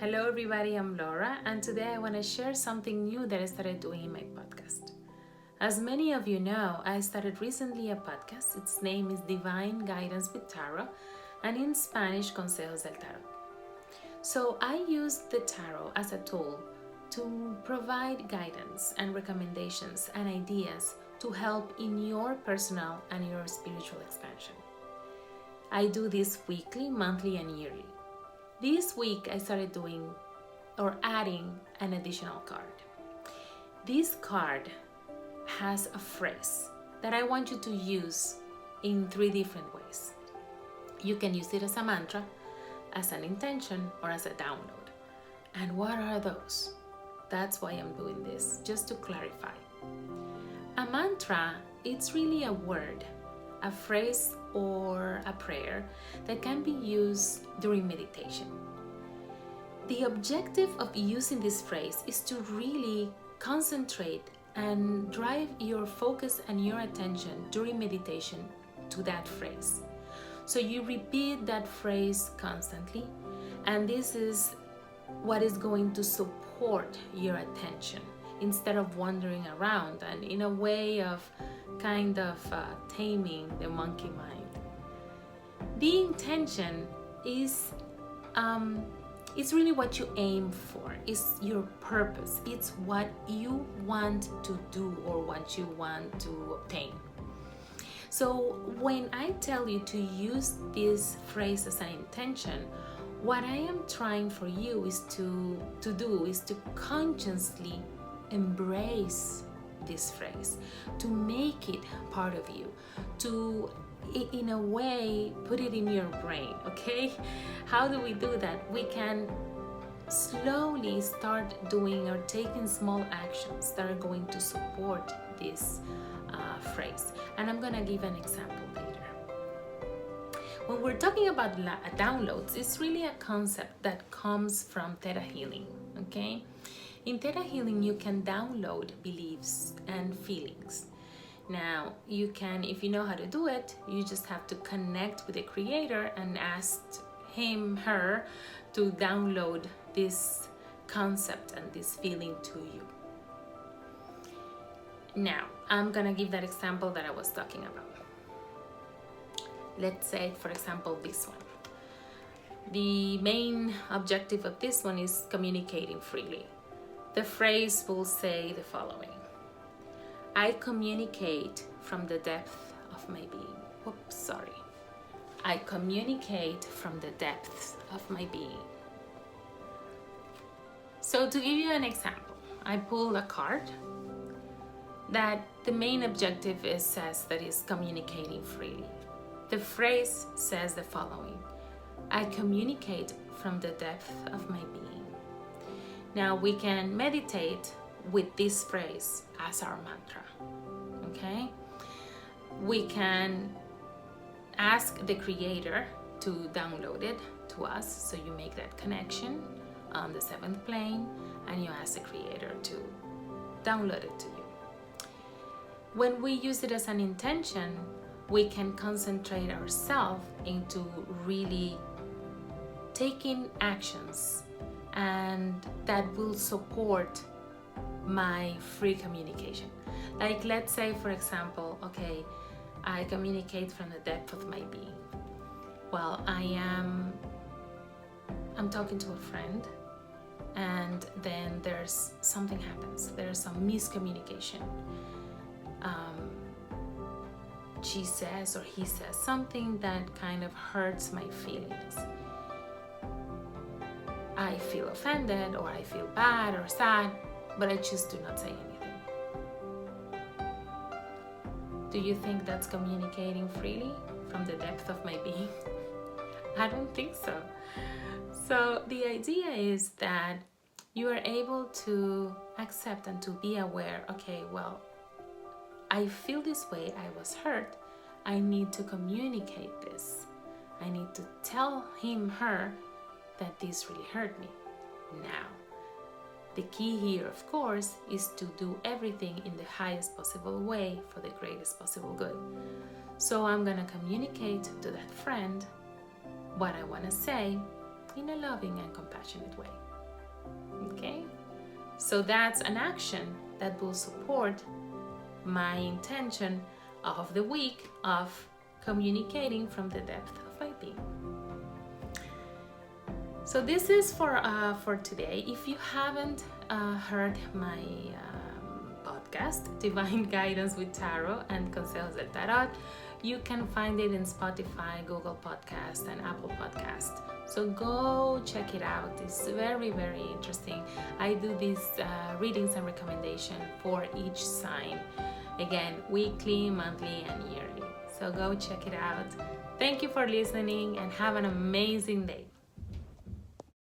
Hello everybody, I'm Laura, and today I want to share something new that I started doing in my podcast. As many of you know, I started recently a podcast. Its name is Divine Guidance with Tarot, and in Spanish, Consejos del Tarot. So I use the tarot as a tool to provide guidance and recommendations and ideas to help in your personal and your spiritual expansion. I do this weekly, monthly, and yearly. This week I started doing or adding an additional card. This card has a phrase that I want you to use in 3 different ways. You can use it as a mantra, as an intention, or as a download. And what are those? That's why I'm doing this, just to clarify. A mantra, it's really a word, a phrase or a prayer that can be used during meditation. The objective of using this phrase is to really concentrate and drive your focus and your attention during meditation to that phrase. So you repeat that phrase constantly, and this is what is going to support your attention instead of wandering around and in a way of kind of taming the monkey mind. The intention is it's really what you aim for. It's your purpose. It's what you want to do or what you want to obtain. So when I tell you to use this phrase as an intention, what I am trying for you is to consciously embrace this phrase, to make it part of you, to in a way put it in your brain. Okay, how do we do that? We can slowly start doing or taking small actions that are going to support this phrase, and I'm gonna give an example later. When we're talking about downloads, it's really a concept that comes from Theta Healing. Okay, in Theta Healing you can download beliefs and feelings. Now, you can, if you know how to do it, you just have to connect with the creator and ask him, her, to download this concept and this feeling to you. Now, I'm gonna give that example that I was talking about. Let's say, for example, this one. The main objective of this one is communicating freely. The phrase will say the following: I communicate from the depth of my being. I communicate from the depths of my being. So to give you an example, I pulled a card that the main objective says that is communicating freely. The phrase says the following: I communicate from the depth of my being. Now we can meditate with this phrase as our mantra. Okay, we can ask the creator to download it to us, so you make that connection on the 7th plane and you ask the creator to download it to you. When we use it as an intention, we can concentrate ourselves into really taking actions and that will support my free communication. Like, let's say, for example, okay, I communicate from the depth of my being. Well, I'm talking to a friend, and then there's something happens. There's some miscommunication. She says or he says something that kind of hurts my feelings. I feel offended, or I feel bad or sad, but I choose to not say anything. Do you think that's communicating freely from the depth of my being? I don't think so. So the idea is that you are able to accept and to be aware, okay, well, I feel this way, I was hurt, I need to communicate this. I need to tell him, her, that this really hurt me. Now, the key here, of course, is to do everything in the highest possible way for the greatest possible good. So I'm gonna communicate to that friend what I wanna say in a loving and compassionate way. Okay? So that's an action that will support my intention of the week of communicating from the depth of my being. So this is for today. If you haven't heard my podcast, Divine Guidance with Tarot and Consejos del Tarot, you can find it in Spotify, Google Podcast, and Apple Podcast. So go check it out. It's very, very interesting. I do these readings and recommendation for each sign. Again, weekly, monthly, and yearly. So go check it out. Thank you for listening and have an amazing day.